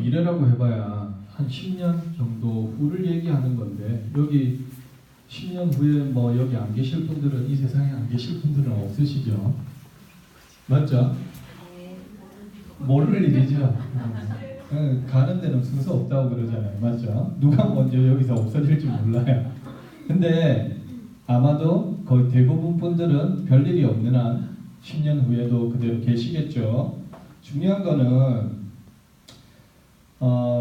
미래라고 해봐야 한 10년 정도 후를 얘기하는 건데 여기 10년 후에 뭐 여기 안 계실 분들은 이 세상에 안 계실 분들은 없으시죠? 맞죠? 모를 일이죠. 가는 데는 순서 없다고 그러잖아요. 맞죠? 누가 먼저 여기서 없어질지 몰라요. 근데 아마도 거의 대부분 분들은 별일이 없는 한 10년 후에도 그대로 계시겠죠. 중요한 거는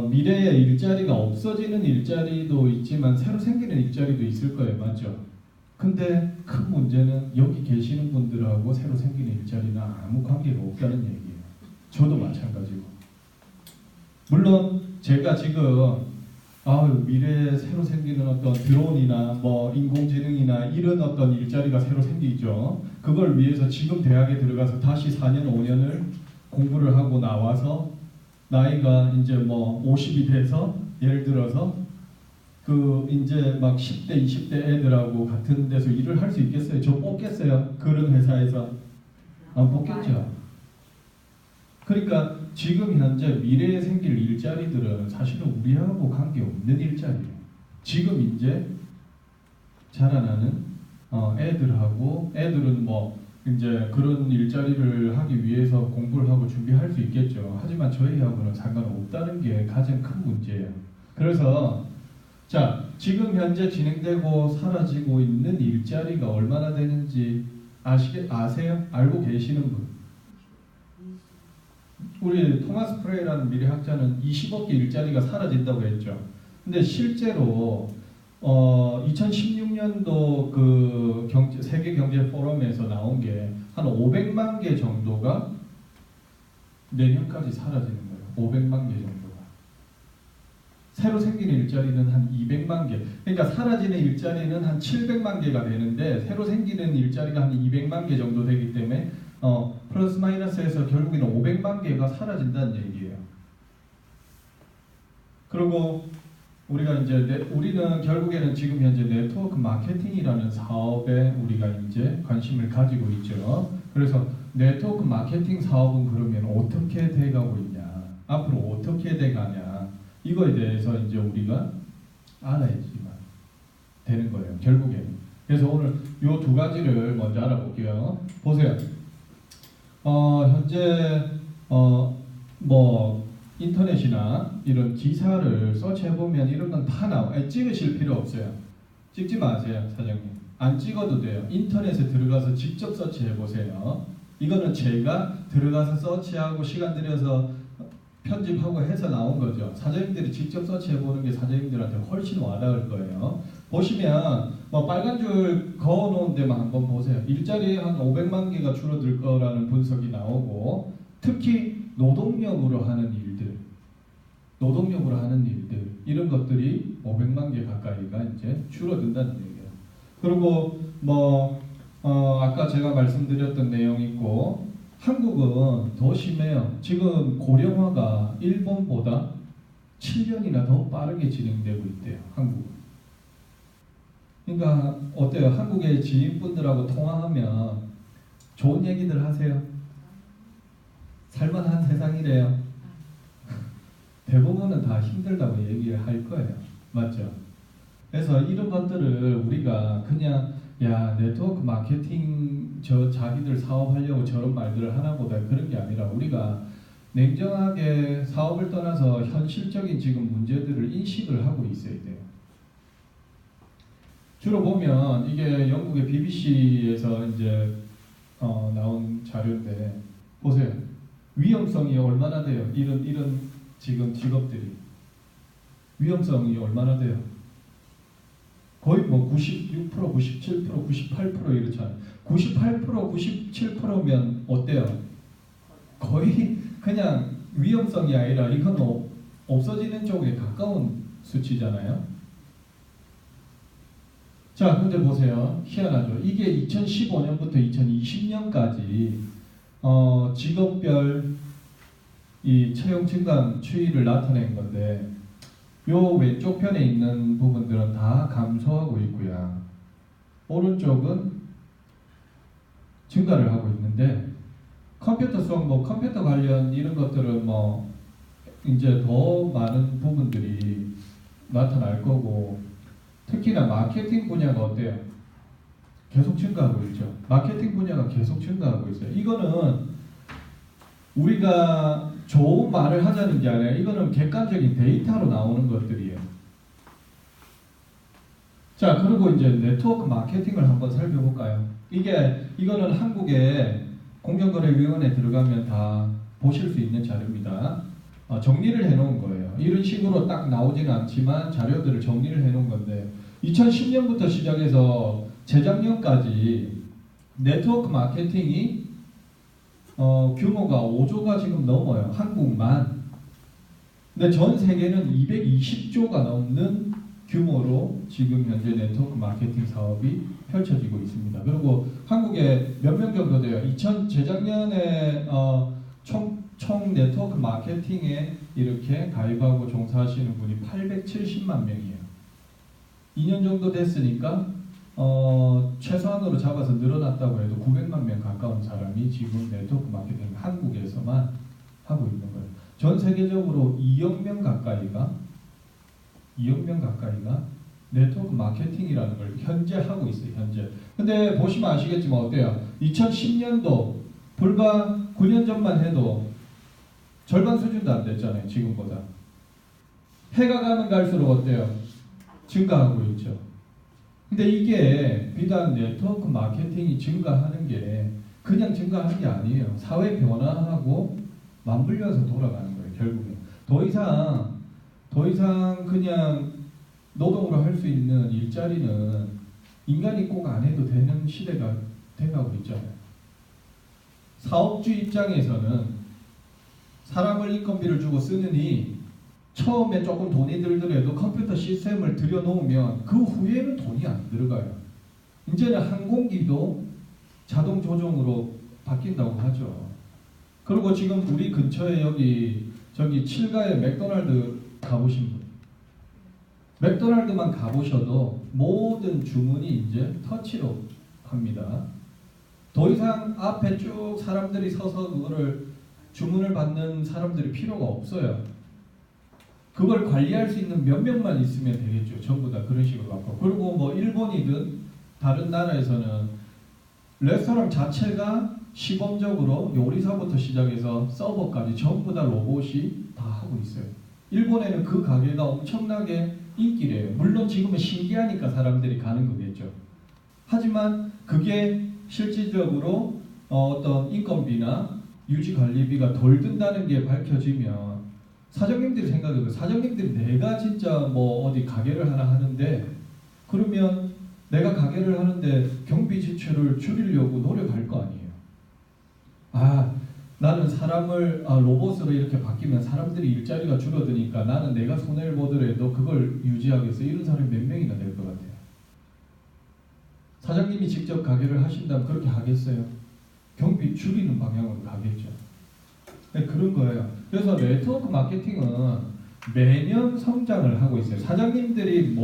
미래에 일자리가 없어지는 일자리도 있지만 새로 생기는 일자리도 있을 거예요. 맞죠? 근데 큰 문제는 여기 계시는 분들하고 새로 생기는 일자리는 아무 관계가 없다는 얘기예요. 저도 마찬가지고. 물론 제가 지금 미래에 새로 생기는 어떤 드론이나 뭐 인공지능이나 이런 어떤 일자리가 새로 생기죠. 그걸 위해서 지금 대학에 들어가서 다시 4년, 5년을 공부를 하고 나와서 나이가 이제 뭐 50이 돼서 예를 들어서 그 이제 막 10대, 20대 애들하고 같은 데서 일을 할 수 있겠어요? 저 뽑겠어요? 그런 회사에서? 안 뽑겠죠. 그러니까 지금 현재 미래에 생길 일자리들은 사실은 우리하고 관계없는 일자리예요. 지금 이제 자라나는 애들은 뭐 이제 그런 일자리를 하기 위해서 공부를 하고 준비할 수 있겠죠. 하지만 저희하고는 상관없다는 게 가장 큰 문제예요. 그래서 자, 지금 현재 진행되고 사라지고 있는 일자리가 얼마나 되는지 아세요? 알고 계시는 분? 우리 토마스 프레이라는 미래학자는 20억 개 일자리가 사라진다고 했죠. 근데 실제로 2016년도 그 세계 경제 포럼에서 나온 게 한 500만 개 정도가 내년까지 사라지는 거예요. 500만 개 정도가. 새로 생기는 일자리는 한 200만 개. 그러니까 사라지는 일자리는 한 700만 개가 되는데 새로 생기는 일자리가 한 200만 개 정도 되기 때문에 플러스 마이너스에서 결국에는 500만 개가 사라진다는 얘기예요. 그리고 우리가 이제 우리는 결국에는 지금 현재 네트워크 마케팅이라는 사업에 우리가 이제 관심을 가지고 있죠. 그래서 네트워크 마케팅 사업은 그러면 어떻게 돼가고 있냐, 앞으로 어떻게 돼가냐, 이거에 대해서 이제 우리가 알아야지만 되는 거예요. 결국에는. 그래서 오늘 이 두 가지를 먼저 알아볼게요. 보세요. 현재 뭐 인터넷이나 이런 기사를 서치해보면 이런 건 다 나와요. 찍으실 필요 없어요. 찍지 마세요, 사장님. 안 찍어도 돼요. 인터넷에 들어가서 직접 서치해보세요. 이거는 제가 들어가서 서치하고 시간 들여서 편집하고 해서 나온 거죠. 사장님들이 직접 서치해보는 게 사장님들한테 훨씬 와닿을 거예요. 보시면 뭐 빨간 줄 그어놓은 데만 한번 보세요. 일자리 한 500만 개가 줄어들 거라는 분석이 나오고, 특히 노동력으로 하는 일들 이런 것들이 500만 개 가까이가 이제 줄어든다는 얘기예요. 그리고 뭐 아까 제가 말씀드렸던 내용 있고, 한국은 더 심해요. 지금 고령화가 일본보다 7년이나 더 빠르게 진행되고 있대요. 한국은. 그러니까 어때요? 한국의 지인분들하고 통화하면 좋은 얘기들 하세요? 살만한 세상이래요. 대부분은 다 힘들다고 얘기를 할 거예요. 맞죠? 그래서 이런 것들을 우리가 그냥 네트워크 마케팅 자기들 사업하려고 저런 말들을 하나보다 그런 게 아니라 우리가 냉정하게 사업을 떠나서 현실적인 지금 문제들을 인식을 하고 있어야 돼요. 주로 보면 이게 영국의 BBC에서 이제 나온 자료인데 보세요. 위험성이 얼마나 돼요? 이런 지금 직업들이 위험성이 얼마나 돼요? 거의 뭐 96%, 97%, 98% 이렇잖아요. 98%, 97%면 어때요? 거의 그냥 위험성이 아니라 이건 없어지는 쪽에 가까운 수치잖아요. 자, 근데 보세요. 희한하죠. 이게 2015년부터 2020년까지 직업별 이 채용 증가 추이를 나타낸 건데, 요 왼쪽 편에 있는 부분들은 다 감소하고 있고요. 오른쪽은 증가를 하고 있는데, 컴퓨터 수학, 뭐 컴퓨터 관련 이런 것들은 뭐 이제 더 많은 부분들이 나타날 거고, 특히나 마케팅 분야가 어때요? 계속 증가하고 있죠. 마케팅 분야가 계속 증가하고 있어요. 이거는 우리가 좋은 말을 하자는 게 아니라 이거는 객관적인 데이터로 나오는 것들이에요. 자, 그리고 이제 네트워크 마케팅을 한번 살펴볼까요? 이거는 한국의 공정거래위원회에 들어가면 다 보실 수 있는 자료입니다. 정리를 해놓은 거예요. 이런 식으로 딱 나오지는 않지만 자료들을 정리를 해놓은 건데 2010년부터 시작해서 재작년까지 네트워크 마케팅이 규모가 5조가 지금 넘어요. 한국만. 근데 전 세계는 220조가 넘는 규모로 지금 현재 네트워크 마케팅 사업이 펼쳐지고 있습니다. 그리고 한국에 몇 명 정도 돼요? 재작년에 총 네트워크 마케팅에 이렇게 가입하고 종사하시는 분이 870만 명이에요. 2년 정도 됐으니까 최소한으로 잡아서 늘어났다고 해도 900만 명 가까운 사람이 지금 네트워크 마케팅 한국에서만 하고 있는 거예요. 전 세계적으로 2억 명 가까이가 네트워크 마케팅이라는 걸 현재 하고 있어요. 현재. 근데 보시면 아시겠지만 어때요? 2010년도 불과 9년 전만 해도 절반 수준도 안 됐잖아요. 지금보다. 해가 가면 갈수록 어때요? 증가하고 있죠. 근데 이게 비단 네트워크 마케팅이 증가하는 게 그냥 증가하는 게 아니에요. 사회 변화하고 맞물려서 돌아가는 거예요. 결국엔. 더 이상 그냥 노동으로 할 수 있는 일자리는 인간이 꼭 안 해도 되는 시대가 돼가고 있잖아요. 사업주 입장에서는 사람을 인건비를 주고 쓰느니 처음에 조금 돈이 들더라도 컴퓨터 시스템을 들여놓으면 그 후에는 돈이 안 들어가요. 이제는 항공기도 자동 조종으로 바뀐다고 하죠. 그리고 지금 우리 근처에 저기 칠가에 맥도날드 가보신 분, 맥도날드만 가보셔도 모든 주문이 이제 터치로 합니다. 더 이상 앞에 쭉 사람들이 서서 그거를 주문을 받는 사람들이 필요가 없어요. 그걸 관리할 수 있는 몇 명만 있으면 되겠죠. 전부 다 그런 식으로 갖고. 그리고 뭐 일본이든 다른 나라에서는 레스토랑 자체가 시범적으로 요리사부터 시작해서 서버까지 전부 다 로봇이 다 하고 있어요. 일본에는 그 가게가 엄청나게 인기래요. 물론 지금은 신기하니까 사람들이 가는 거겠죠. 하지만 그게 실질적으로 어떤 인건비나 유지관리비가 덜 든다는 게 밝혀지면 사장님들이 생각해요. 사장님들이 내가 진짜 뭐 어디 가게를 하나 하는데 그러면 내가 가게를 하는데 경비 지출을 줄이려고 노력할 거 아니에요. 나는 로봇으로 이렇게 바뀌면 사람들이 일자리가 줄어드니까 나는 내가 손해를 보더라도 그걸 유지하겠어. 이런 사람이 몇 명이나 될 것 같아요. 사장님이 직접 가게를 하신다면 그렇게 하겠어요? 경비 줄이는 방향으로 가겠죠. 네, 그런 거예요. 그래서 네트워크 마케팅은 매년 성장을 하고 있어요. 사장님들은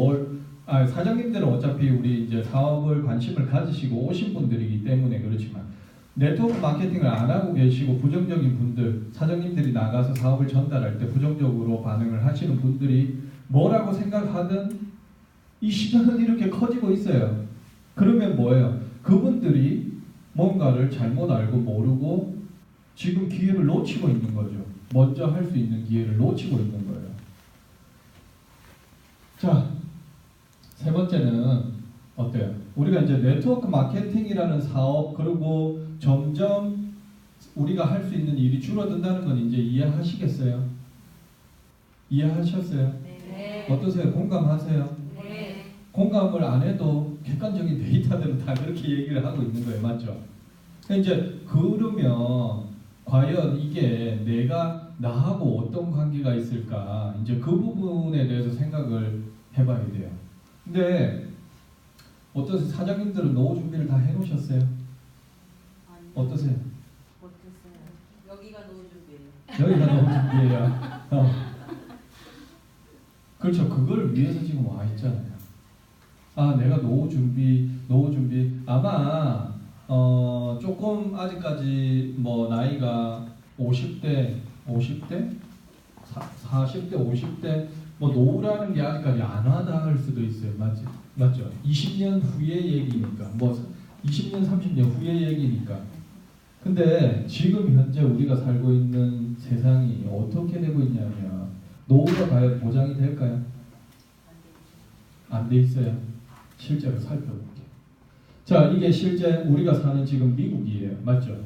어차피 우리 이제 사업을 관심을 가지시고 오신 분들이기 때문에 그렇지만 네트워크 마케팅을 안 하고 계시고 부정적인 분들, 사장님들이 나가서 사업을 전달할 때 부정적으로 반응을 하시는 분들이 뭐라고 생각하든 이 시장은 이렇게 커지고 있어요. 그러면 뭐예요? 그분들이 뭔가를 잘못 알고 모르고 지금 기회를 놓치고 있는 거죠. 먼저 할 수 있는 기회를 놓치고 있는 거예요. 자, 세 번째는 어때요? 우리가 이제 네트워크 마케팅이라는 사업 그리고 점점 우리가 할 수 있는 일이 줄어든다는 건 이제 이해하시겠어요? 이해하셨어요? 네. 어떠세요? 공감하세요? 네. 공감을 안 해도 객관적인 데이터들은 다 그렇게 얘기를 하고 있는 거예요. 맞죠? 이제 그러면 과연 이게 내가 나하고 어떤 관계가 있을까? 이제 그 부분에 대해서 생각을 해봐야 돼요. 근데 어떠세요? 사장님들은 노후 준비를 다 해놓으셨어요? 어떠세요? 못했어요. 여기가 노후 준비예요. 여기가 노후 준비예요. 그렇죠. 그걸 위해서 지금 와 있잖아요. 내가 노후 준비 아마 조금 아직까지 뭐 나이가 50대 40대, 50대 뭐 노후라는 게 아직까지 안 와닿을 수도 있어요. 맞죠? 20년 후의 얘기니까 뭐 20년, 30년 후의 얘기니까. 근데 지금 현재 우리가 살고 있는 세상이 어떻게 되고 있냐면 노후가 과연 보장이 될까요? 안 돼 있어요. 실제로 살펴볼게요. 자, 이게 실제 우리가 사는 지금 미국이에요. 맞죠?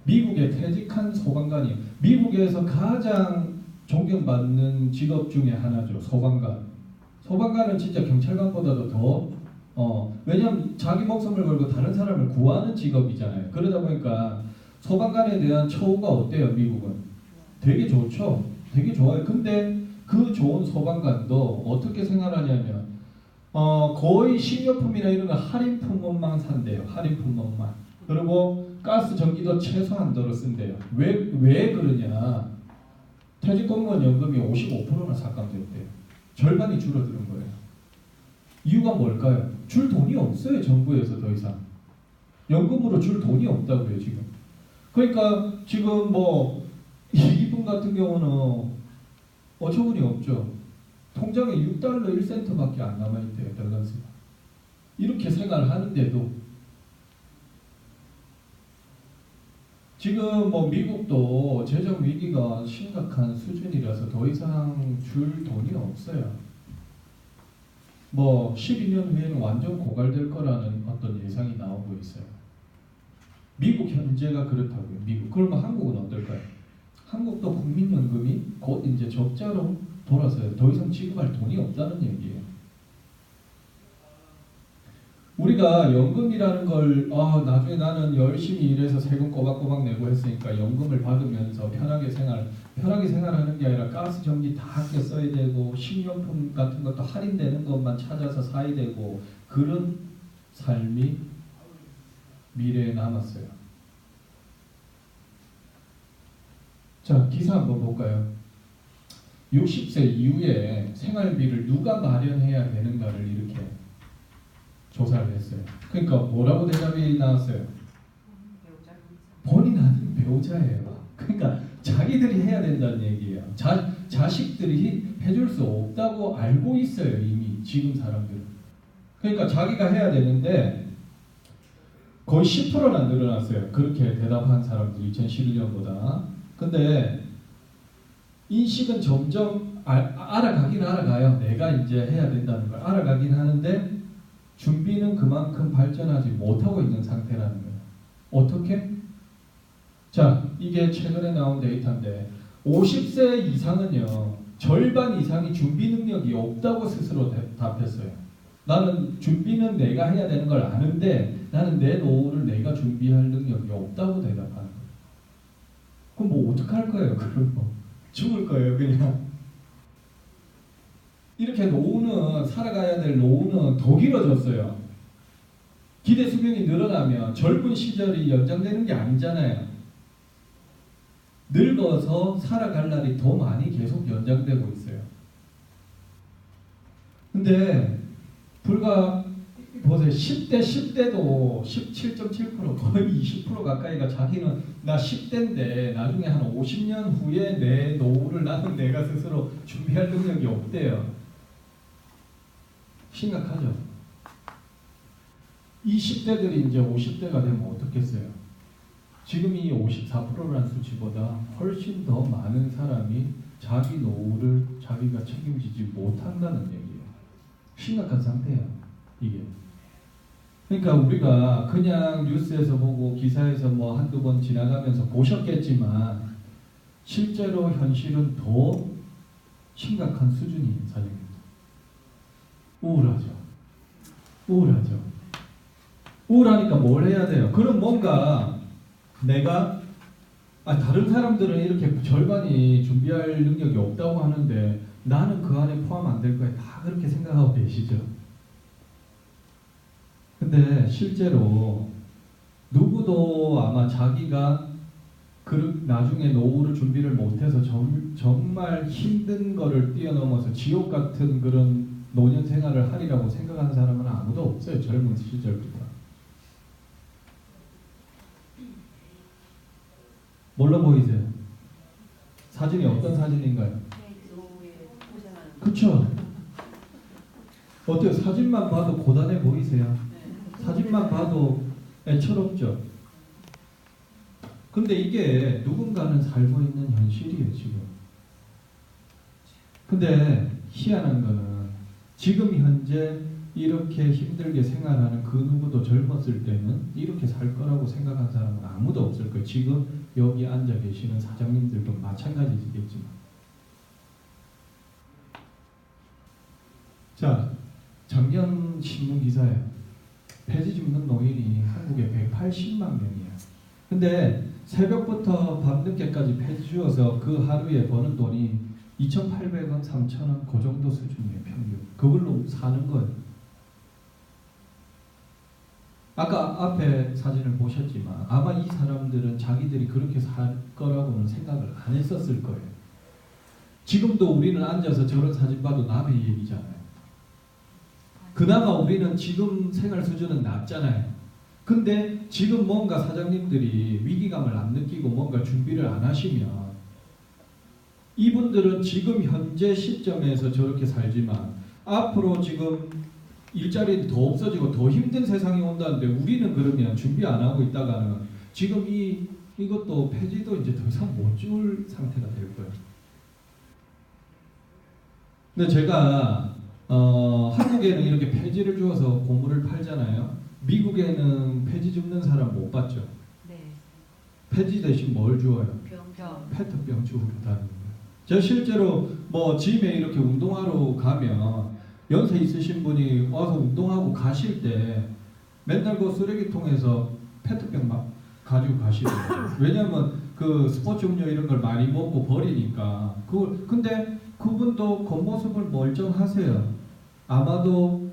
미국의 퇴직한 소방관이 미국에서 가장 존경받는 직업 중에 하나죠. 소방관. 소방관은 진짜 경찰관보다도 왜냐하면 자기 목숨을 걸고 다른 사람을 구하는 직업이잖아요. 그러다 보니까 소방관에 대한 처우가 어때요? 미국은 되게 좋죠. 되게 좋아요. 근데 그 좋은 소방관도 어떻게 생활하냐면 거의 식료품이나 이런 거 할인 품목만 산대요. 할인 품목만. 그리고 가스, 전기도 최소한도로 쓴대요. 왜 그러냐? 퇴직공무원 연금이 55%나 삭감됐대요. 절반이 줄어드는 거예요. 이유가 뭘까요? 줄 돈이 없어요. 정부에서 더 이상. 연금으로 줄 돈이 없다고요. 지금. 그러니까 지금 뭐 이분 같은 경우는 어처구니 없죠. 통장에 6달러 1센트밖에 안 남아있대요. 밸런스가. 이렇게 생활을 하는데도 지금 뭐 미국도 재정 위기가 심각한 수준이라서 더 이상 줄 돈이 없어요. 뭐 12년 후에는 완전 고갈될 거라는 어떤 예상이 나오고 있어요. 미국 현재가 그렇다고요. 미국. 그러면 한국은 어떨까요? 한국도 국민연금이 곧 이제 적자로 돌아서요. 더 이상 지급할 돈이 없다는 얘기예요. 우리가 연금이라는 걸 나중에 나는 열심히 일해서 세금 꼬박꼬박 내고 했으니까 연금을 받으면서 편하게 생활하는 게 아니라 가스, 전기 다 아껴 써야 되고 식료품 같은 것도 할인되는 것만 찾아서 사야 되고 그런 삶이 미래에 남았어요. 자, 기사 한번 볼까요? 60세 이후에 생활비를 누가 마련해야 되는가를 이렇게 조사를 했어요. 그러니까 뭐라고 대답이 나왔어요? 본인 아닌 배우자예요. 그러니까 자기들이 해야 된다는 얘기예요. 자식들이 해줄 수 없다고 알고 있어요. 이미 지금 사람들은. 그러니까 자기가 해야 되는데 거의 10%나 늘어났어요. 그렇게 대답한 사람들 2011년보다. 근데 인식은 점점 알아가긴 알아가요. 내가 이제 해야 된다는 걸 알아가긴 하는데 준비는 그만큼 발전하지 못하고 있는 상태라는 거예요. 어떻게? 자, 이게 최근에 나온 데이터인데 50세 이상은요. 절반 이상이 준비 능력이 없다고 스스로 답했어요. 나는 준비는 내가 해야 되는 걸 아는데 나는 내 노후를 내가 준비할 능력이 없다고 대답하는 거예요. 그럼 뭐 어떡할 거예요? 그럼 뭐 죽을 거예요 그냥. 이렇게 노후는 살아가야 될 노후는 더 길어졌어요. 기대 수명이 늘어나면 젊은 시절이 연장되는 게 아니잖아요. 늙어서 살아갈 날이 더 많이 계속 연장되고 있어요. 근데 불과 보세요. 10대도 17.7% 거의 20% 가까이가 자기는 나 10대인데 나중에 한 50년 후에 내 노후를 나는 내가 스스로 준비할 능력이 없대요. 심각하죠. 20대들이 이제 50대가 되면 어떻겠어요? 지금 이 54%라는 수치보다 훨씬 더 많은 사람이 자기 노후를 자기가 책임지지 못한다는 얘기예요. 심각한 상태예요. 이게. 그러니까 우리가 그냥 뉴스에서 보고 기사에서 뭐 한두 번 지나가면서 보셨겠지만 실제로 현실은 더 심각한 수준이 사정입니다. 우울하죠. 우울하니까 뭘 해야 돼요? 그럼 뭔가 내가 다른 사람들은 이렇게 절반이 준비할 능력이 없다고 하는데 나는 그 안에 포함 안 될 거야. 다 그렇게 생각하고 계시죠? 근데 실제로 누구도 아마 자기가 나중에 노후를 준비를 못해서 정말 힘든 거를 뛰어넘어서 지옥 같은 그런 노년 생활을 하리라고 생각하는 사람은 아무도 없어요. 젊은 시절부터. 뭘로 보이세요? 사진이 어떤 사진인가요? 그쵸? 어때요? 사진만 봐도 고단해 보이세요? 네. 사진만 봐도 애처롭죠? 근데 이게 누군가는 살고 있는 현실이에요, 지금. 근데 희한한 거는 지금 현재 이렇게 힘들게 생활하는 그 누구도 젊었을 때는 이렇게 살 거라고 생각한 사람은 아무도 없을 거예요. 지금 여기 앉아 계시는 사장님들도 마찬가지겠지만. 자, 작년 신문 기사에 폐지 줍는 노인이 한국에 180만 명이에요. 근데 새벽부터 밤늦게까지 폐지 주어서 그 하루에 버는 돈이 2,800원, 3,000원 그 정도 수준이에요, 평균. 그걸로 사는 거예요. 아까 앞에 사진을 보셨지만 아마 이 사람들은 자기들이 그렇게 살 거라고는 생각을 안 했었을 거예요. 지금도 우리는 앉아서 저런 사진 봐도 남의 얘기잖아요. 그나마 우리는 지금 생활 수준은 낮잖아요. 근데 지금 뭔가 사장님들이 위기감을 안 느끼고 뭔가 준비를 안 하시면 이분들은 지금 현재 시점에서 저렇게 살지만 앞으로 지금 일자리는 더 없어지고 더 힘든 세상이 온다는데 우리는 그러면 준비 안 하고 있다가는 지금 이것도 폐지도 이제 더 이상 못 줄 상태가 될 거예요. 근데 제가 한국에는 이렇게 폐지를 주어서 고물을 팔잖아요. 미국에는 폐지 줍는 사람 못 봤죠. 네. 폐지 대신 뭘 주어요? 병. 페트병 주고 다니는 거예요. 제가 실제로 뭐 짐에 이렇게 운동하러 가면 연세 있으신 분이 와서 운동하고 가실 때 맨날 그 쓰레기통에서 페트병 막 가지고 가시더라고요. 왜냐면 그 스포츠 음료 이런 걸 많이 먹고 버리니까. 근데 그분도 겉모습을 멀쩡하세요. 아마도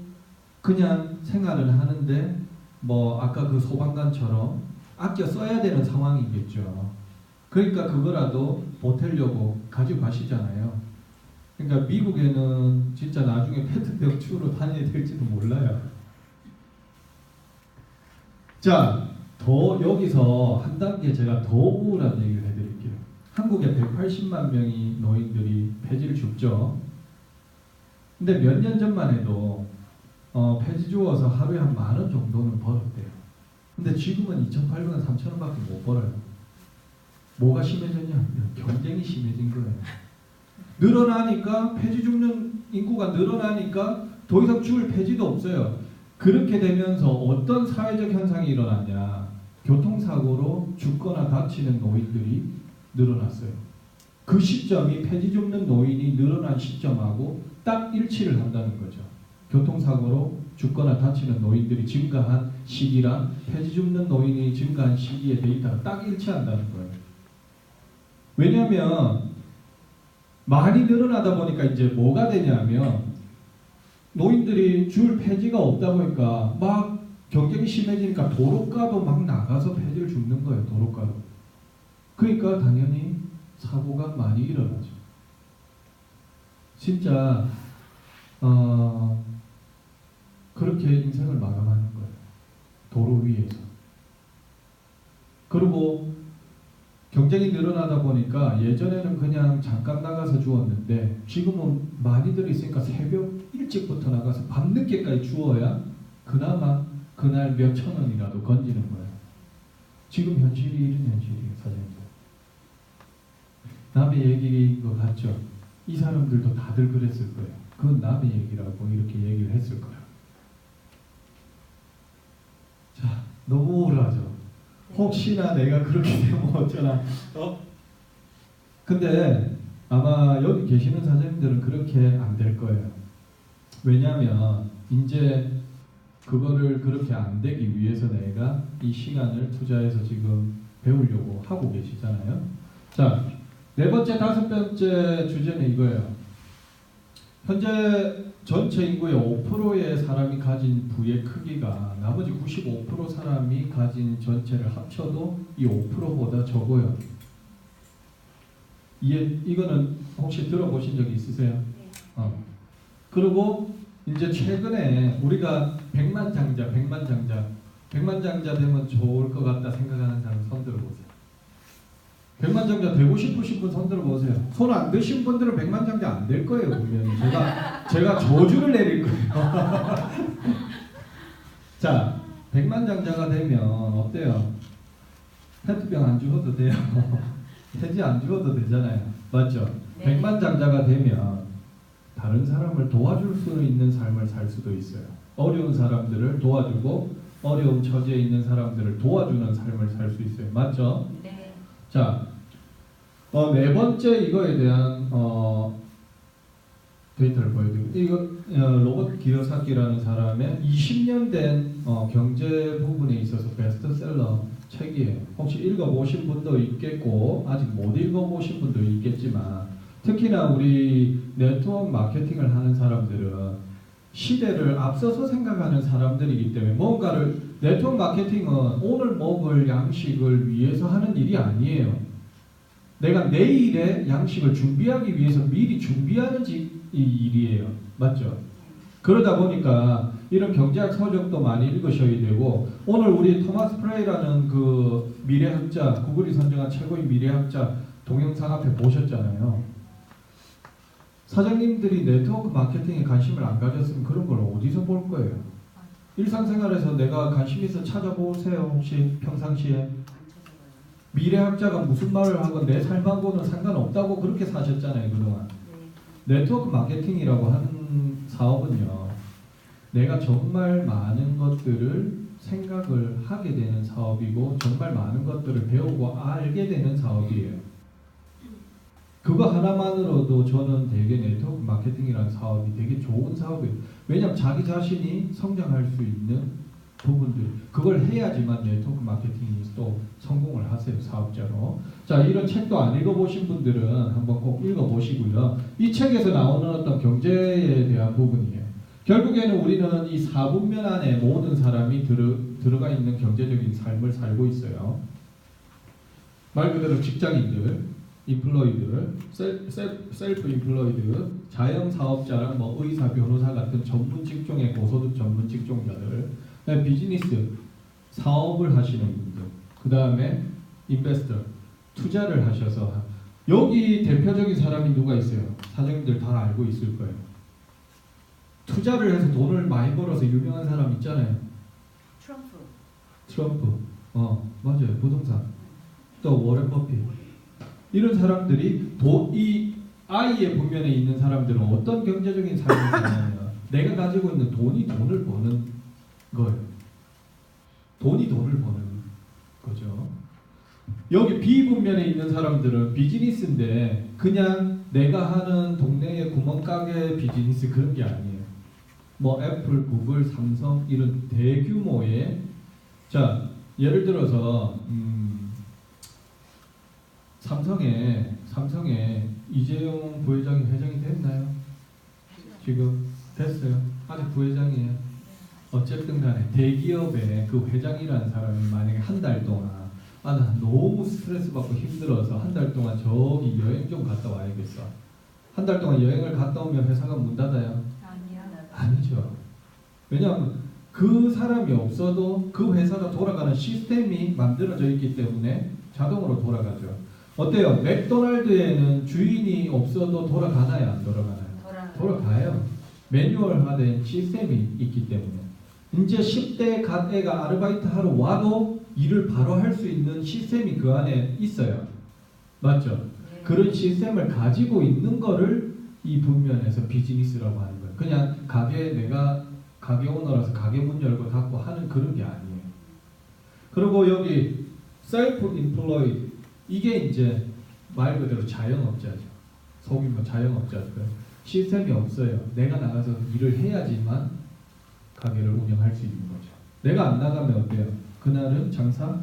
그냥 생활을 하는데 뭐 아까 그 소방관처럼 아껴 써야 되는 상황이겠죠. 그러니까 그거라도 보태려고 가지고 가시잖아요. 그러니까 미국에는 진짜 나중에 페트병 주로 다녀야 될지도 몰라요. 자, 더 여기서 한 단계 제가 더 우울한 얘기를 해드릴게요. 한국에 180만 명의 노인들이 폐지를 줍죠. 근데 몇 년 전만 해도 폐지 주어서 하루에 한 10,000원 정도는 벌었대요. 근데 지금은 2,800원, 3,000원밖에 못 벌어요. 뭐가 심해졌냐? 경쟁이 심해진 거예요. 늘어나니까 폐지 줍는 인구가 늘어나니까 더 이상 줄 폐지도 없어요. 그렇게 되면서 어떤 사회적 현상이 일어났냐? 교통사고로 죽거나 다치는 노인들이 늘어났어요. 그 시점이 폐지 줍는 노인이 늘어난 시점하고 딱 일치를 한다는 거죠. 교통사고로 죽거나 다치는 노인들이 증가한 시기랑 폐지 줍는 노인이 증가한 시기의 데이터가 딱 일치한다는 거예요. 왜냐하면 많이 늘어나다 보니까 이제 뭐가 되냐면 노인들이 줄 폐지가 없다 보니까 막 경쟁이 심해지니까 도로가도 막 나가서 폐지를 줍는 거예요. 도로가로. 그러니까 당연히 사고가 많이 일어나죠. 진짜 그렇게 인생을 마감하는 거예요. 도로 위에서. 그리고 경쟁이 늘어나다 보니까 예전에는 그냥 잠깐 나가서 주웠는데 지금은 많이들 있으니까 새벽 일찍부터 나가서 밤늦게까지 주워야 그나마 그날 몇 천 원이라도 건지는 거예요. 지금 현실이 이런 현실이에요, 사장님들. 남의 얘기인 것 같죠? 이 사람들도 다들 그랬을 거예요. 그건 남의 얘기라고 이렇게 얘기를 했을 거예요. 자, 너무 우울하죠? 혹시나 내가 그렇게 되면 어쩌나. 근데 아마 여기 계시는 사장님들은 그렇게 안 될 거예요. 왜냐하면 이제 그거를 그렇게 안 되기 위해서 내가 이 시간을 투자해서 지금 배우려고 하고 계시잖아요. 자, 네 번째, 다섯 번째 주제는 이거예요. 현재 전체 인구의 5%의 사람이 가진 부의 크기가 나머지 95% 사람이 가진 전체를 합쳐도 이 5%보다 적어요. 이거는 혹시 들어보신 적이 있으세요? 그리고 이제 최근에 우리가 백만장자 되면 좋을 것 같다 생각하는 사람 손 들어보세요. 백만장자 되고 싶으신 분 손 들어보세요. 손 안 드신 분들은 백만장자 안 될 거예요. 분명히 제가 저주를 내릴 거예요. 자, 백만장자가 되면 어때요? 페트병 안 죽어도 돼요. 해지 안 죽어도 되잖아요. 맞죠? 네. 백만장자가 되면 다른 사람을 도와줄 수 있는 삶을 살 수도 있어요. 어려운 사람들을 도와주고 어려운 처지에 있는 사람들을 도와주는 삶을 살 수 있어요. 맞죠? 네. 자, 네 번째 이거에 대한 데이터를 보여드리고 이거 로버트 기요사키라는 사람의 20년 된 경제 부분에 있어서 베스트셀러 책이에요. 혹시 읽어보신 분도 있겠고 아직 못 읽어보신 분도 있겠지만 특히나 우리 네트워크 마케팅을 하는 사람들은 시대를 앞서서 생각하는 사람들이기 때문에 뭔가를 네트워크 마케팅은 오늘 먹을 양식을 위해서 하는 일이 아니에요. 내가 내일의 양식을 준비하기 위해서 미리 준비하는 이 일이에요. 맞죠? 그러다 보니까 이런 경제학 서적도 많이 읽으셔야 되고 오늘 우리 토마스 프레이라는 그 미래학자, 구글이 선정한 최고의 미래학자 동영상 앞에 보셨잖아요. 사장님들이 네트워크 마케팅에 관심을 안 가졌으면 그런 걸 어디서 볼 거예요? 일상생활에서 내가 관심 있어 찾아보세요. 혹시 평상시에 미래학자가 무슨 말을 하건 내 삶하고는 상관없다고 그렇게 사셨잖아요. 그동안. 네트워크 마케팅이라고 하는 사업은요. 내가 정말 많은 것들을 생각을 하게 되는 사업이고 정말 많은 것들을 배우고 알게 되는 사업이에요. 그거 하나만으로도 저는 되게 네트워크 마케팅이라는 사업이 되게 좋은 사업이에요. 왜냐하면 자기 자신이 성장할 수 있는 부분들 그걸 해야지만 네트워크 마케팅이 또 성공을 하세요. 사업자로. 자, 이런 책도 안 읽어보신 분들은 한번 꼭 읽어보시고요. 이 책에서 나오는 어떤 경제에 대한 부분이에요. 결국에는 우리는 이 4분면 안에 모든 사람이 들어가 있는 경제적인 삶을 살고 있어요. 말 그대로 직장인들, 인플로이드, 셀프 인플로이드, 자영사업자랑 뭐 의사, 변호사 같은 전문 직종의 고소득 전문 직종자들, 비즈니스, 사업을 하시는 분들, 그 다음에 인베스터, 투자를 하셔서 여기 대표적인 사람이 누가 있어요? 사장님들 다 알고 있을 거예요. 투자를 해서 돈을 많이 벌어서 유명한 사람 있잖아요. 트럼프. 맞아요. 부동산. 또 워렌 버핏. 이런 사람들이 이 I의 분면에 있는 사람들은 어떤 경제적인 삶을 사냐면 내가 가지고 있는 돈이 돈을 버는 거예요. 돈이 돈을 버는 거죠. 여기 B 분면에 있는 사람들은 비즈니스인데 그냥 내가 하는 동네의 구멍가게 비즈니스 그런 게 아니에요. 뭐 애플, 구글, 삼성 이런 대규모의 자 예를 들어서 삼성에 이재용 부회장이 회장이 됐나요? 지금 됐어요. 아직 부회장이에요. 어쨌든 간에 대기업의 그 회장이라는 사람이 만약에 한 달 동안 나 너무 스트레스 받고 힘들어서 한 달 동안 저기 여행 좀 갔다 와야겠어. 한 달 동안 여행을 갔다 오면 회사가 문 닫아요? 아니죠. 왜냐하면 그 사람이 없어도 그 회사가 돌아가는 시스템이 만들어져 있기 때문에 자동으로 돌아가죠. 어때요? 맥도날드에는 주인이 없어도 돌아가나요? 안 돌아가나요? 돌아가요. 매뉴얼화된 시스템이 있기 때문에. 이제 10대 간 애가 아르바이트 하러 와도 일을 바로 할 수 있는 시스템이 그 안에 있어요. 맞죠? 네. 그런 시스템을 가지고 있는 거를 이 분면에서 비즈니스라고 하는 거예요. 그냥 내가 가게 오너라서 가게 문 열고 닫고 하는 그런 게 아니에요. 그리고 여기 셀프 인플로이드 이게 이제 말 그대로 자영업자죠. 소규모 자영업자들. 시스템이 없어요. 내가 나가서 일을 해야지만 가게를 운영할 수 있는 거죠. 내가 안 나가면 어때요? 그날은 장사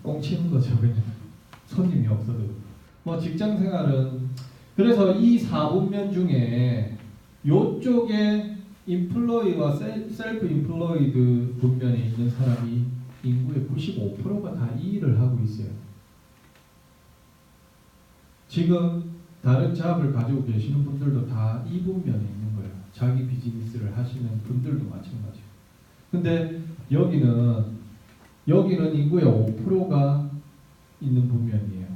꽁치는 거죠. 그냥 손님이 없어도. 뭐 직장 생활은 그래서 이 4분면 중에 요쪽에 인플로이와 셀프 인플로이드 분면에 있는 사람이 인구의 95%가 다 이 일을 하고 있어요. 지금 다른 잡을 가지고 계시는 분들도 다 이 분면에 있는 거예요. 자기 비즈니스를 하시는 분들도 마찬가지예요. 근데 여기는 인구의 5%가 있는 분면이에요.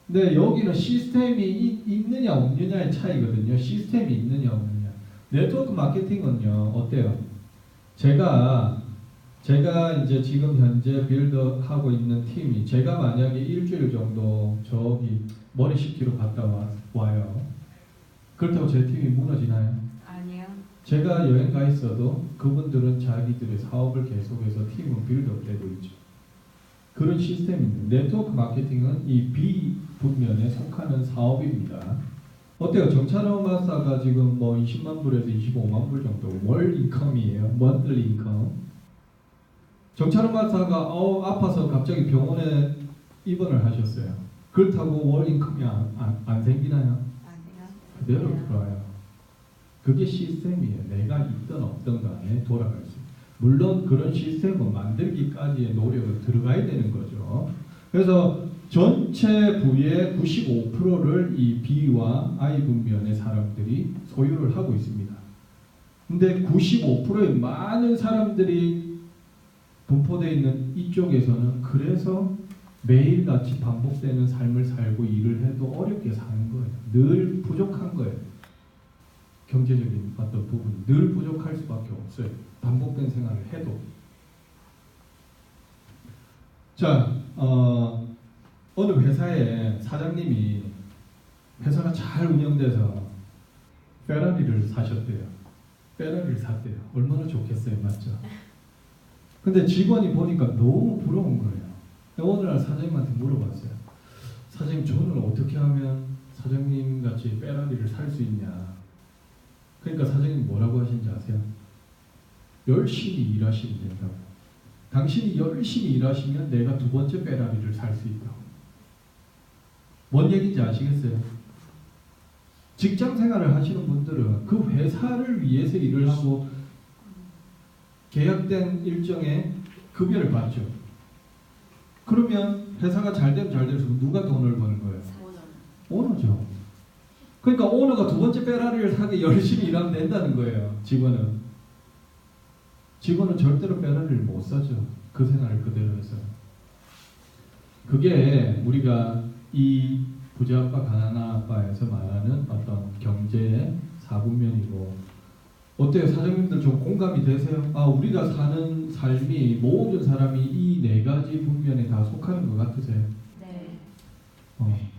근데 여기는 시스템이 있느냐 없느냐의 차이거든요. 시스템이 있느냐 없느냐. 네트워크 마케팅은요 어때요? 제가 이제 지금 현재 빌드하고 있는 팀이 제가 만약에 일주일 정도 저기 머리 식기로 갔다 와요. 그렇다고 제 팀이 무너지나요? 아니요. 제가 여행 가 있어도 그분들은 자기들의 사업을 계속해서 팀은 빌드업 되고 있죠. 그런 시스템입니다. 네트워크 마케팅은 이 B 분면에 속하는 사업입니다. 어때요? 정찬호 마사가 지금 뭐 20만 불에서 25만 불 정도 월 인컴이에요. monthly 인컴. 정찬호 마사가 아파서 갑자기 병원에 입원을 하셨어요. 그렇다고 월 인컴이 안 생기나요? 아니요. 그대로 들어와요. 그게 시스템이에요. 내가 있든 없든 간에 돌아갈 수 있어요. 물론 그런 시스템을 만들기까지의 노력을 들어가야 되는 거죠. 그래서 전체 부의 95%를 이 B와 I 분면의 사람들이 소유를 하고 있습니다. 근데 95%의 많은 사람들이 분포되어 있는 이쪽에서는 그래서 매일같이 반복되는 삶을 살고 일을 해도 어렵게 사는 거예요. 늘 부족한 거예요. 경제적인 어떤 부분 늘 부족할 수밖에 없어요. 반복된 생활을 해도. 자, 어느 회사의 사장님이 회사가 잘 운영돼서 페라리를 사셨대요. 페라리를 샀대요. 얼마나 좋겠어요, 맞죠? 근데 직원이 보니까 너무 부러운 거예요. 어느 날 사장님한테 물어봤어요. 사장님, 저는 어떻게 하면 사장님 같이 페라리를 살 수 있냐? 그러니까 사장님 뭐라고 하신지 아세요? 열심히 일하시면 된다고. 당신이 열심히 일하시면 내가 두 번째 페라리를 살 수 있다고. 뭔 얘기인지 아시겠어요? 직장 생활을 하시는 분들은 그 회사를 위해서 일을 하고 계약된 일정의 급여를 받죠. 그러면 회사가 잘 되면 잘 될수록 누가 돈을 버는 거예요? 오너죠. 그러니까 오너가 두 번째 페라리를 사게 열심히 일하면 된다는 거예요. 직원은 절대로 페라리를 못 사죠. 그 생활을 그대로 해서. 그게 우리가 이 부자 아빠 가난한 아빠에서 말하는 어떤 경제의 사분면이고. 어때요? 사장님들 좀 공감이 되세요? 우리가 사는 삶이 모든 사람이 이 네 가지 분면에 다 속하는 것 같으세요? 네.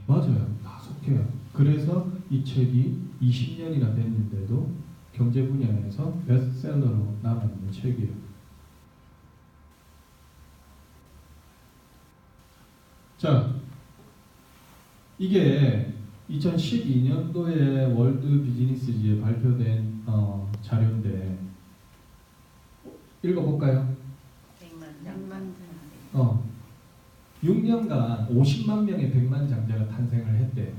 맞아요. 다 속해요. 그래서 이 책이 20년이나 됐는데도 경제 분야에서 베스트셀러로 남아있는 책이에요. 자, 이게 2012년도에 월드 비즈니스지에 발표된 자료인데 읽어볼까요? 6년간 50만 명의 백만장자가 탄생을 했대요.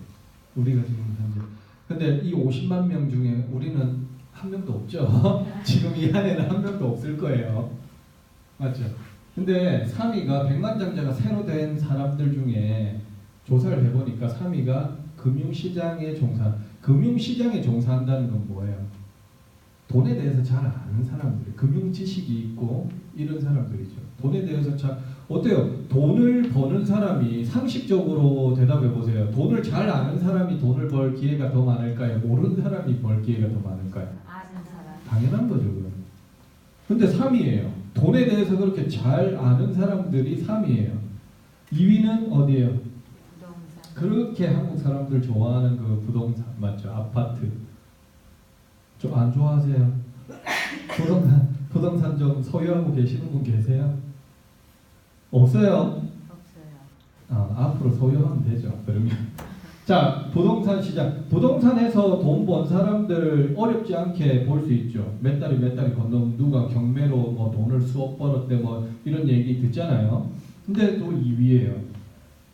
우리가 지금 현재. 근데 이 50만 명 중에 우리는 한 명도 없죠. 지금 이 안에는 한 명도 없을 거예요. 맞죠? 근데 3위가 백만장자가 새로 된 사람들 중에 조사를 해보니까 3위가 금융시장에 종사한다는 건 뭐예요? 돈에 대해서 잘 아는 사람들, 금융 지식이 있고 이런 사람들이죠. 돈에 대해서 어때요? 돈을 버는 사람이 상식적으로 대답해 보세요. 돈을 잘 아는 사람이 돈을 벌 기회가 더 많을까요? 모르는 사람이 벌 기회가 더 많을까요? 아는 사람. 당연한 거죠, 그건. 근데 3위예요. 돈에 대해서 그렇게 잘 아는 사람들이 3위예요. 2위는 어디예요? 부동산. 그렇게 한국 사람들 좋아하는 그 부동산 맞죠? 아파트. 좀 안 좋아하세요? 부동산 좀 소유하고 계시는 분 계세요? 없어요? 없어요. 앞으로 소유하면 되죠. 그러면 자, 부동산 시장. 부동산에서 돈 번 사람들 어렵지 않게 볼 수 있죠. 몇 달이 건너면 누가 경매로 뭐 돈을 수억 벌었대 뭐 이런 얘기 듣잖아요. 근데 또 2위예요.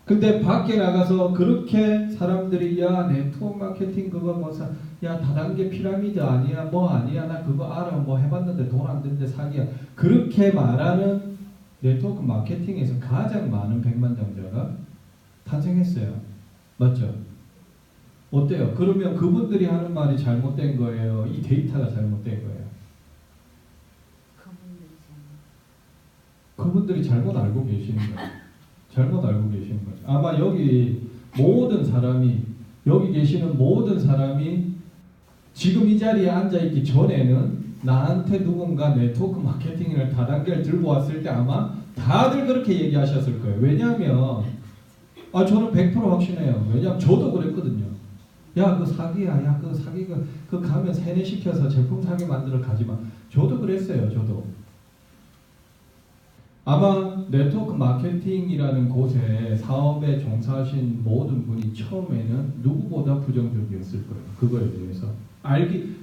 근데 밖에 나가서 그렇게 사람들이 야 네트워크 마케팅 그거 야 다단계 피라미드 아니야 뭐 아니야 나 그거 알아 뭐 해봤는데 돈 안 되는데 사기야 그렇게 말하는 네트워크 마케팅에서 가장 많은 백만장자가 탄생했어요. 맞죠? 어때요? 그러면 그분들이 하는 말이 잘못된 거예요? 이 데이터가 잘못된 거예요? 그분들이 잘못 알고 계시는 거예요. 잘못 알고 계시는 거죠. 아마 여기 계시는 모든 사람이 지금 이 자리에 앉아있기 전에는 나한테 누군가 네트워크 마케팅을 다단계를 들고 왔을 때 아마 다들 그렇게 얘기하셨을 거예요. 왜냐하면 저는 100% 확신해요. 왜냐하면 저도 그랬거든요. 야, 그거 사기야. 야, 그거 사기. 그 가면 세뇌시켜서 제품 사기 만들어 가지마. 저도 그랬어요. 저도. 아마 네트워크 마케팅이라는 곳에 사업에 종사하신 모든 분이 처음에는 누구보다 부정적이었을 거예요. 그거에 대해서.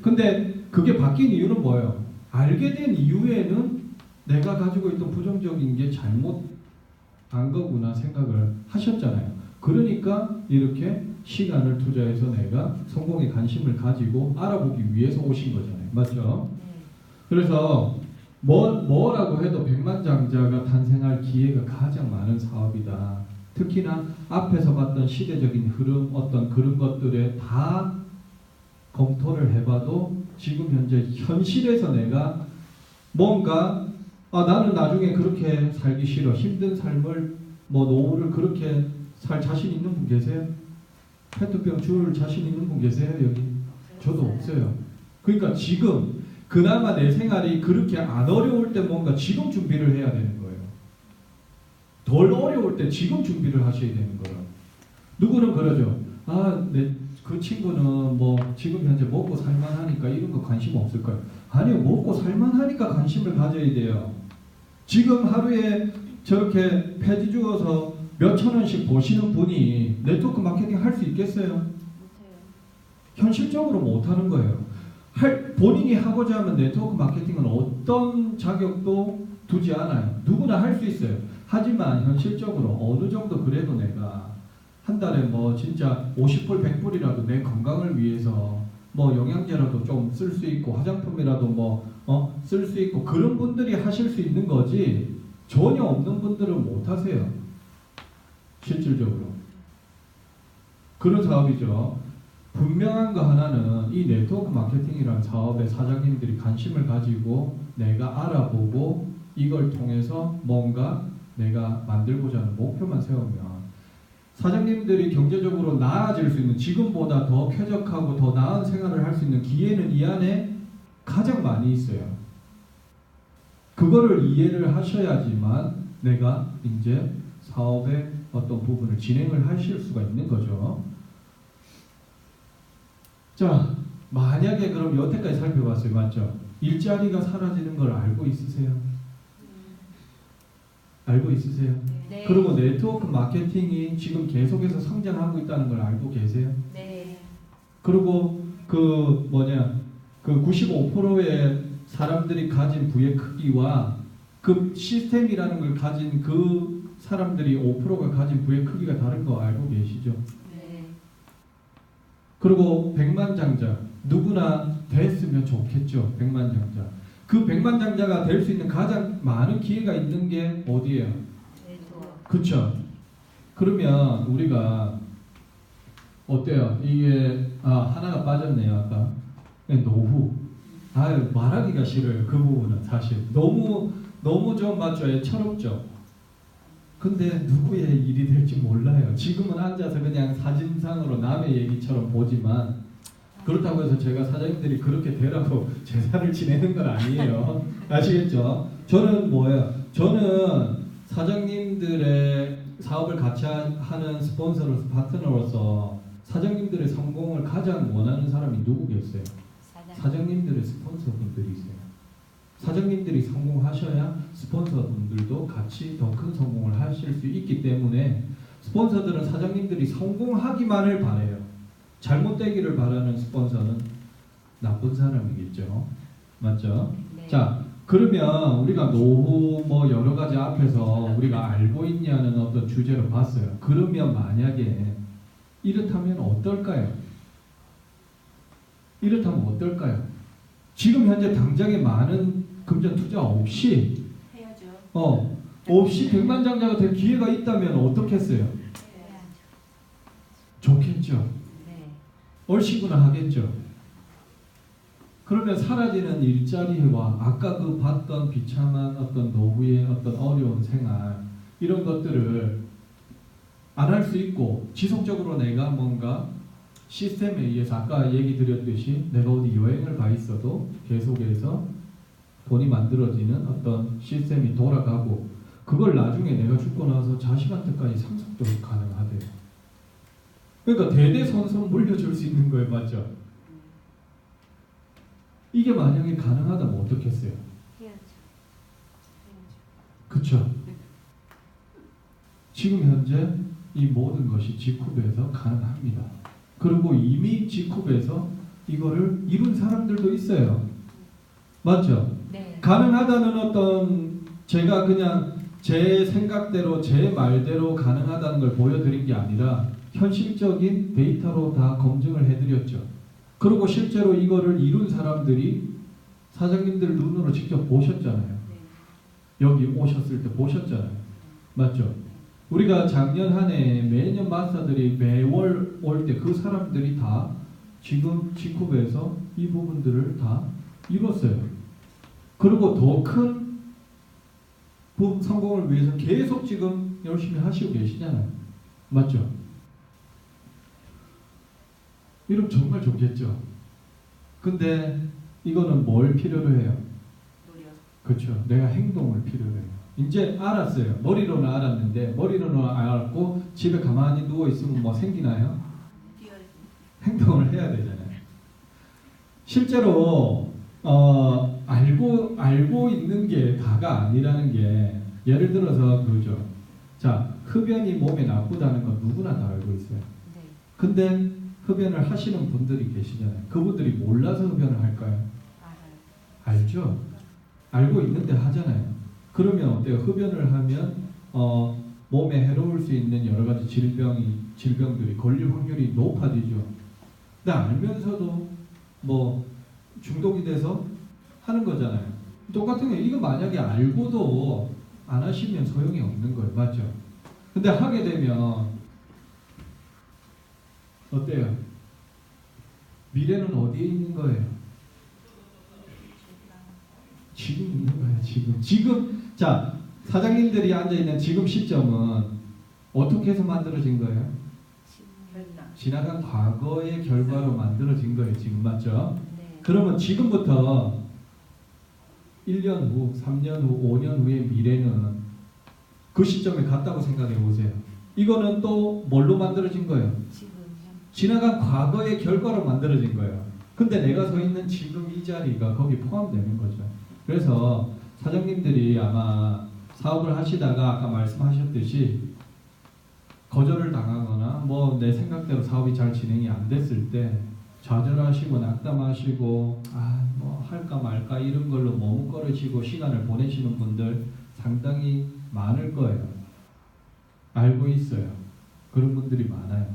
근데 그게 바뀐 이유는 뭐예요? 알게 된 이후에는 내가 가지고 있던 부정적인 게 잘못한 거구나 생각을 하셨잖아요. 그러니까 이렇게 시간을 투자해서 내가 성공에 관심을 가지고 알아보기 위해서 오신 거잖아요. 맞죠? 그래서 뭐라고 해도 백만장자가 탄생할 기회가 가장 많은 사업이다. 특히나 앞에서 봤던 시대적인 흐름 어떤 그런 것들에 다 검토를 해봐도 지금 현재 현실에서 내가 뭔가 나는 나중에 그렇게 살기 싫어. 힘든 삶을 노후를 그렇게 살 자신 있는 분 계세요? 페트병 줄 자신 있는 분 계세요? 여기? 저도 없어요. 그러니까 지금 그나마 내 생활이 그렇게 안 어려울 때 뭔가 지금 준비를 해야 되는 거예요. 덜 어려울 때 지금 준비를 하셔야 되는 거예요. 누구는 그러죠. 그 친구는 지금 현재 먹고 살만하니까 이런 거 관심 없을 거예요. 아니요, 먹고 살만하니까 관심을 가져야 돼요. 지금 하루에 저렇게 폐지 주어서 몇천 원씩 버시는 분이 네트워크 마케팅 할 수 있겠어요? 못해요. 현실적으로 못하는 거예요. 본인이 하고자 하면 네트워크 마케팅은 어떤 자격도 두지 않아요. 누구나 할 수 있어요. 하지만 현실적으로 어느 정도 그래도 내가 한 달에 진짜 50불 100불이라도 내 건강을 위해서 영양제라도 좀 쓸 수 있고 화장품이라도 쓸 수 있고 그런 분들이 하실 수 있는 거지 전혀 없는 분들은 못 하세요. 실질적으로. 그런 사업이죠. 분명한 거 하나는 이 네트워크 마케팅이라는 사업에 사장님들이 관심을 가지고 내가 알아보고 이걸 통해서 뭔가 내가 만들고자 하는 목표만 세우면 사장님들이 경제적으로 나아질 수 있는 지금보다 더 쾌적하고 더 나은 생활을 할 수 있는 기회는 이 안에 가장 많이 있어요. 그거를 이해를 하셔야지만 내가 이제 사업의 어떤 부분을 진행을 하실 수가 있는 거죠. 자, 만약에 그럼 여태까지 살펴봤어요. 맞죠? 일자리가 사라지는 걸 알고 있으세요? 알고 있으세요? 네. 그리고 네트워크 마케팅이 지금 계속해서 성장하고 있다는 걸 알고 계세요? 네. 그리고 그 95%의 사람들이 가진 부의 크기와 그 시스템이라는 걸 가진 그 사람들이 5%가 가진 부의 크기가 다른 거 알고 계시죠? 네. 그리고 백만장자 누구나 됐으면 좋겠죠. 백만장자. 그 백만장자가 될 수 있는 가장 많은 기회가 있는 게 어디예요? 네트워크. 그렇죠. 그러면 우리가 어때요? 이게 하나가 빠졌네요. 아까 노후. 말하기가 싫어요. 그 부분은 사실 너무 좀 맞죠? 애처롭죠. 근데 누구의 일이 될지 몰라요. 지금은 앉아서 그냥 사진상으로 남의 얘기처럼 보지만 그렇다고 해서 제가 사장님들이 그렇게 되라고 제사를 지내는 건 아니에요. 아시겠죠? 저는 저는 사장님들의 사업을 같이 하는 스폰서로서 파트너로서 사장님들의 성공을 가장 원하는 사람이 누구겠어요? 사장님들의 스폰서분들이세요. 사장님들이 성공하셔야 스폰서분들도 같이 더 큰 성공을 하실 수 있기 때문에 스폰서들은 사장님들이 성공하기만을 바라요. 잘못되기를 바라는 스폰서는 나쁜 사람이겠죠. 맞죠? 네. 자, 그러면 우리가 노후 여러 가지 앞에서 우리가 알고 있냐는 어떤 주제로 봤어요. 그러면 만약에 이렇다면 어떨까요? 지금 현재 당장에 많은 금전 투자 없이 해야죠. 없이 백만장자가 될 기회가 있다면 어떻겠어요? 해야죠. 좋겠죠. 네. 얼씨구나 하겠죠. 그러면 사라지는 일자리와 아까 그 봤던 비참한 어떤 노후의 어떤 어려운 생활 이런 것들을 안 할 수 있고 지속적으로 내가 뭔가 시스템에 의해서 아까 얘기 드렸듯이 내가 어디 여행을 가 있어도 계속해서 돈이 만들어지는 어떤 시스템이 돌아가고 그걸 나중에 내가 죽고 나서 자식한테까지 상속적으로 가능하대요. 그러니까 대대손손 물려줄 수 있는 거예요. 맞죠? 이게 만약에 가능하다면 어떻겠어요? 해야죠. 그쵸? 지금 현재 이 모든 것이 G컵에서 가능합니다. 그리고 이미 G컵에서 이거를 이룬 사람들도 있어요. 맞죠? 네. 가능하다는 어떤 제가 그냥 제 생각대로 제 말대로 가능하다는 걸 보여드린 게 아니라 현실적인 데이터로 다 검증을 해드렸죠. 그리고 실제로 이거를 이룬 사람들이 사장님들 눈으로 직접 보셨잖아요. 네. 여기 오셨을 때 보셨잖아요. 맞죠? 우리가 작년 한 해 매년 마스터들이 매월 올 때 그 사람들이 다 지금 G컵에서 이 부분들을 다 이뤘어요. 그리고 더 큰 성공을 위해서 계속 지금 열심히 하시고 계시잖아요. 맞죠? 이러면 정말 좋겠죠. 근데 이거는 뭘 필요로 해요? 노력. 그렇죠. 내가 행동을 필요로 해요. 이제 알았어요. 머리로는 알았는데 머리로는 알았고 집에 가만히 누워 있으면 뭐 생기나요? 뛰어야지. 행동을 해야 되잖아요. 실제로 알고 있는 게 다가 아니라는 게 예를 들어서 그러죠. 자, 흡연이 몸에 나쁘다는 건 누구나 다 알고 있어요. 네. 근데 흡연을 하시는 분들이 계시잖아요. 그분들이 몰라서 흡연을 할까요? 알아요. 알죠? 알고 있는데 하잖아요. 그러면 어때요? 흡연을 하면 몸에 해로울 수 있는 여러 가지 질병들이 걸릴 확률이 높아지죠. 근데 알면서도 뭐 중독이 돼서 하는 거잖아요. 똑같은 게 이거 만약에 알고도 안 하시면 소용이 없는 거예요. 맞죠? 근데 하게 되면 어때요? 미래는 어디에 있는 거예요? 지금 있는 거예요. 지금 자 사장님들이 앉아 있는 지금 시점은 어떻게 해서 만들어진 거예요? 결남. 지나간 과거의 결과로 만들어진 거예요. 지금 맞죠? 네. 그러면 지금부터 1년 후, 3년 후, 5년 후의 미래는 그 시점에 갔다고 생각해 보세요. 이거는 또 뭘로 만들어진 거예요? 지금 지나간 과거의 결과로 만들어진 거예요. 근데 내가 서 있는 지금 이 자리가 거기 포함되는 거죠. 그래서 사장님들이 아마 사업을 하시다가 아까 말씀하셨듯이 거절을 당하거나 뭐 내 생각대로 사업이 잘 진행이 안 됐을 때 좌절하시고 낙담하시고 뭐 할까 말까 이런 걸로 머뭇거리시고 시간을 보내시는 분들 상당히 많을 거예요. 알고 있어요. 그런 분들이 많아요.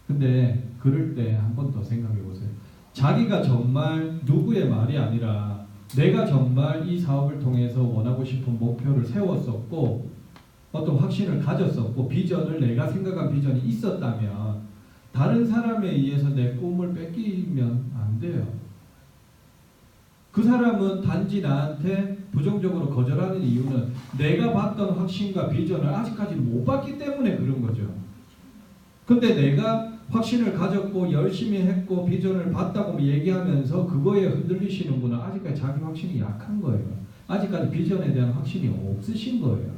근데 그럴 때 한 번 더 생각해 보세요. 자기가 정말 누구의 말이 아니라 내가 정말 이 사업을 통해서 원하고 싶은 목표를 세웠었고 어떤 확신을 가졌었고 비전을 내가 생각한 비전이 있었다면 다른 사람에 의해서 내 꿈을 뺏기면 안 돼요. 그 사람은 단지 나한테 부정적으로 거절하는 이유는 내가 봤던 확신과 비전을 아직까지 못 봤기 때문에 그런 거죠. 근데 내가 확신을 가졌고 열심히 했고 비전을 봤다고 얘기하면서 그거에 흔들리시는 분은 아직까지 자기 확신이 약한 거예요. 아직까지 비전에 대한 확신이 없으신 거예요.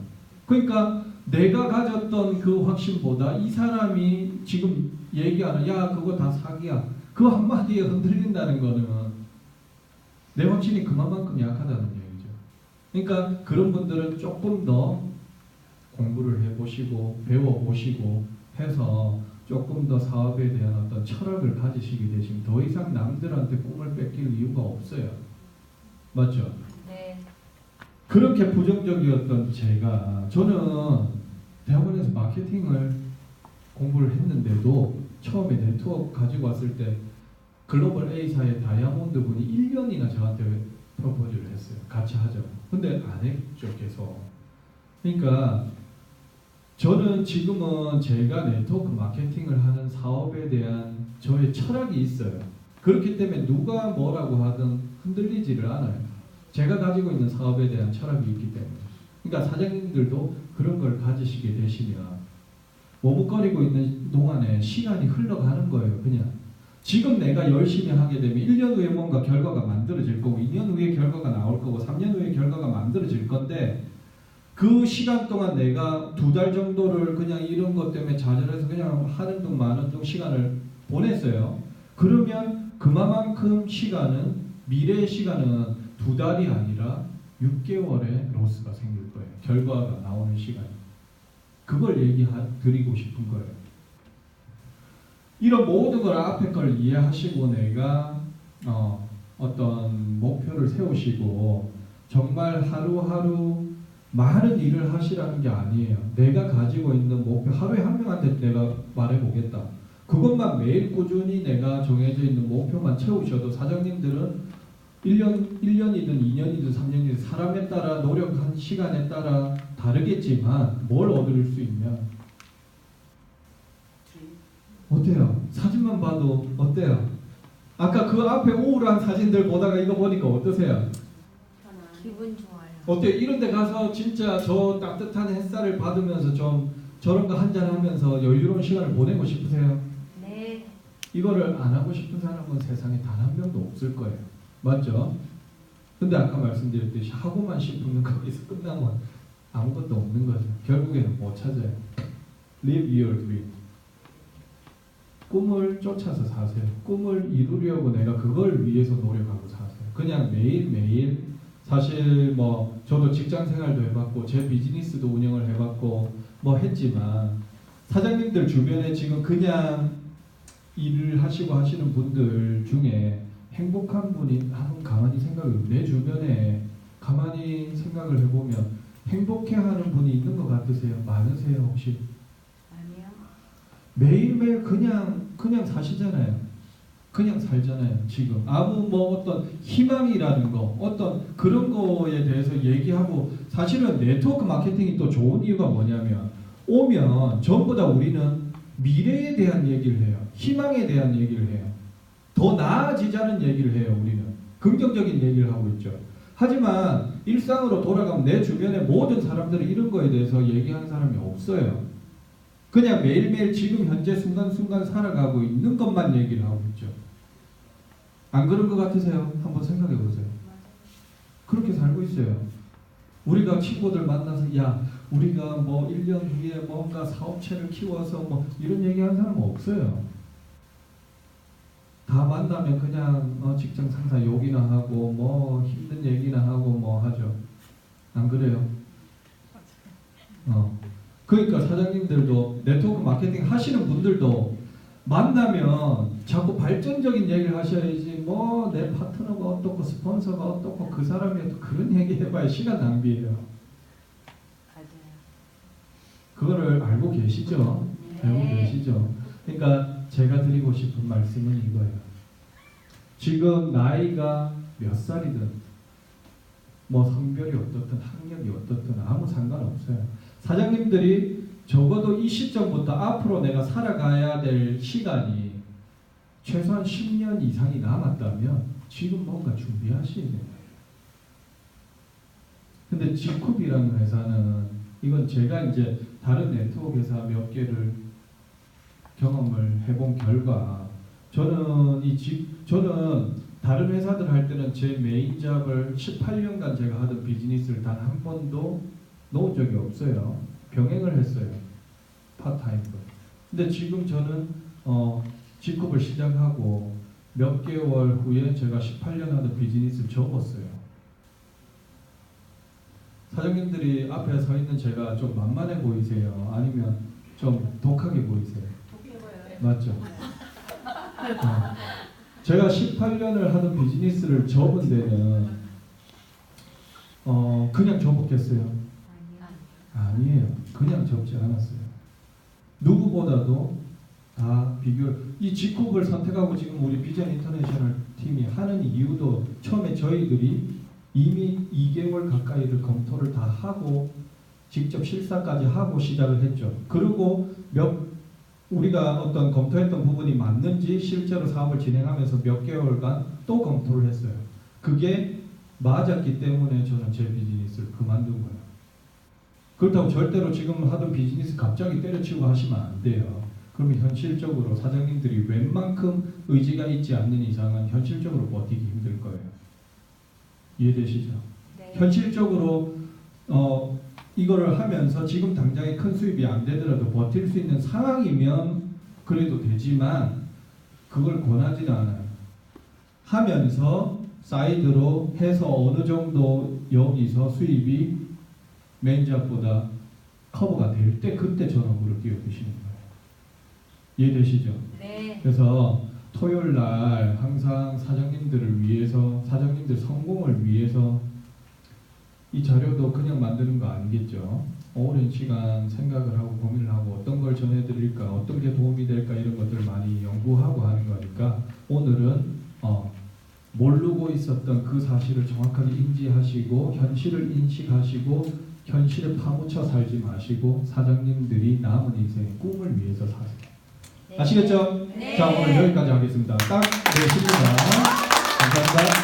그러니까 내가 가졌던 그 확신보다 이 사람이 지금 얘기하는 야 그거 다 사기야 그 한마디에 흔들린다는 거는 내 확신이 그만큼 약하다는 얘기죠. 그러니까 그런 분들은 조금 더 공부를 해보시고 배워보시고 해서 조금 더 사업에 대한 어떤 철학을 가지시게 되시면 더 이상 남들한테 꿈을 뺏길 이유가 없어요. 맞죠? 네. 그렇게 부정적이었던 저는 대학원에서 마케팅을 공부를 했는데도 처음에 네트워크 가지고 왔을 때 글로벌 A사의 다이아몬드 분이 1년이나 저한테 프로포즈를 했어요. 같이 하자고. 근데 안 했죠, 계속. 그러니까 저는 지금은 제가 네트워크 마케팅을 하는 사업에 대한 저의 철학이 있어요. 그렇기 때문에 누가 뭐라고 하든 흔들리지를 않아요. 제가 가지고 있는 사업에 대한 철학이 있기 때문에. 그러니까 사장님들도 그런 걸 가지시게 되시면 머뭇거리고 있는 동안에 시간이 흘러가는 거예요. 그냥 지금 내가 열심히 하게 되면 1년 후에 뭔가 결과가 만들어질 거고 2년 후에 결과가 나올 거고 3년 후에 결과가 만들어질 건데 그 시간 동안 내가 2달 정도를 그냥 이런 것 때문에 좌절해서 그냥 하는 둥 마는 둥 시간을 보냈어요. 그러면 그만큼 시간은 미래의 시간은 2달이 아니라 6개월의 로스가 생길 거예요. 결과가 나오는 시간. 그걸 드리고 싶은 거예요. 이런 모든 걸 앞에 걸 이해하시고 내가 어떤 목표를 세우시고 정말 하루하루 많은 일을 하시라는 게 아니에요. 내가 가지고 있는 목표 하루에 한 명한테 내가 말해보겠다. 그것만 매일 꾸준히 내가 정해져 있는 목표만 채우셔도 사장님들은 1년이든 2년이든 3년이든 사람에 따라 노력한 시간에 따라 다르겠지만 뭘 얻을 수 있냐? 어때요? 사진만 봐도 어때요? 아까 그 앞에 우울한 사진들 보다가 이거 보니까 어떠세요? 기분 좋아요. 어때요? 이런 데 가서 진짜 저 따뜻한 햇살을 받으면서 좀 저런 거 한잔 하면서 여유로운 시간을 보내고 싶으세요? 네. 이거를 안 하고 싶은 사람은 세상에 단 한 명도 없을 거예요. 맞죠? 근데 아까 말씀드렸듯이 하고만 싶으면 거기서 끝나면 아무것도 없는 거죠. 결국에는 못 찾아요. Live your dream. 꿈을 쫓아서 사세요. 꿈을 이루려고 내가 그걸 위해서 노력하고 사세요. 그냥 매일매일 사실 뭐 저도 직장 생활도 해봤고 제 비즈니스도 운영을 해봤고 뭐 했지만 사장님들 주변에 지금 그냥 일을 하시고 하시는 분들 중에 행복한 분이 한번 가만히 내 주변에 가만히 생각을 해보면 행복해하는 분이 있는 것 같으세요? 많으세요 혹시? 아니요. 매일매일 그냥 사시잖아요. 그냥 살잖아요. 지금 아무 뭐 어떤 희망이라는 거 어떤 그런 거에 대해서 얘기하고 사실은 네트워크 마케팅이 또 좋은 이유가 뭐냐면 오면 전부 다 우리는 미래에 대한 얘기를 해요. 희망에 대한 얘기를 해요. 더 나아지자는 얘기를 해요. 우리는 긍정적인 얘기를 하고 있죠. 하지만 일상으로 돌아가면 내 주변의 모든 사람들은 이런 거에 대해서 얘기하는 사람이 없어요. 그냥 매일매일 지금 현재 순간순간 살아가고 있는 것만 얘기를 하고 있죠. 안 그런 것 같으세요? 한번 생각해 보세요. 그렇게 살고 있어요. 우리가 친구들 만나서 야 우리가 뭐 1년 후에 뭔가 사업체를 키워서 뭐 이런 얘기하는 사람은 없어요. 다 만나면 그냥 직장 상사 욕이나 하고 뭐 힘든 얘기나 하고 뭐 하죠. 안 그래요? 그러니까 사장님들도 네트워크 마케팅 하시는 분들도 만나면 자꾸 발전적인 얘기를 하셔야지 뭐 내 파트너가 어떻고 스폰서가 어떻고 그 사람이 또 그런 얘기 해봐야 시간 낭비예요. 맞아요. 그거를 알고 계시죠? 네. 알고 계시죠? 그러니까 제가 드리고 싶은 말씀은 이거예요. 지금 나이가 몇 살이든 뭐 성별이 어떻든 학력이 어떻든 아무 상관없어요. 사장님들이 적어도 이 시점부터 앞으로 내가 살아가야 될 시간이 최소한 10년 이상이 남았다면 지금 뭔가 준비하셔야 돼요. 근데 지쿱이라는 회사는 이건 제가 이제 다른 네트워크 회사 몇 개를 경험을 해본 결과 저는 다른 회사들 할 때는 제 메인 잡을 18년간 제가 하던 비즈니스를 단 한 번도 놓은 적이 없어요. 병행을 했어요. 파트타임으로. 근데 지금 저는 지쿱을 시작하고 몇 개월 후에 제가 18년 하던 비즈니스를 접었어요. 사장님들이 앞에 서 있는 제가 좀 만만해 보이세요? 아니면 좀 독하게 보이세요? 독해 보여요. 맞죠? 제가 18년을 하던 비즈니스를 접은 데는 그냥 접었겠어요? 아니에요. 그냥 접지 않았어요. 누구보다도 다 이 지쿱을 선택하고 지금 우리 비전 인터내셔널 팀이 하는 이유도 처음에 저희들이 이미 2개월 가까이를 검토를 다 하고 직접 실사까지 하고 시작을 했죠. 그리고 우리가 어떤 검토했던 부분이 맞는지 실제로 사업을 진행하면서 몇 개월간 또 검토를 했어요. 그게 맞았기 때문에 저는 제 비즈니스를 그만둔 거예요. 그렇다고 절대로 지금 하던 비즈니스 갑자기 때려치우고 하시면 안 돼요. 그러면 현실적으로 사장님들이 웬만큼 의지가 있지 않는 이상은 현실적으로 버티기 힘들 거예요. 이해되시죠? 네. 현실적으로 이거를 하면서 지금 당장에 큰 수입이 안 되더라도 버틸 수 있는 상황이면 그래도 되지만 그걸 권하지는 않아요. 하면서 사이드로 해서 어느 정도 여기서 수입이 메인 잡보다 커버가 될 때 그때 전업으로 뛰어드시는 거예요. 이해되시죠? 네. 그래서 토요일 날 항상 사장님들을 위해서, 사장님들 성공을 위해서 이 자료도 그냥 만드는 거 아니겠죠? 오랜 시간 생각을 하고 고민을 하고 어떤 걸 전해드릴까, 어떤 게 도움이 될까 이런 것들 많이 연구하고 하는 거니까 오늘은 모르고 있었던 그 사실을 정확하게 인지하시고 현실을 인식하시고 현실에 파묻혀 살지 마시고 사장님들이 남은 인생의 꿈을 위해서 사세요. 네. 아시겠죠? 네. 자, 오늘 여기까지 하겠습니다. 딱 4시입니다. 감사합니다.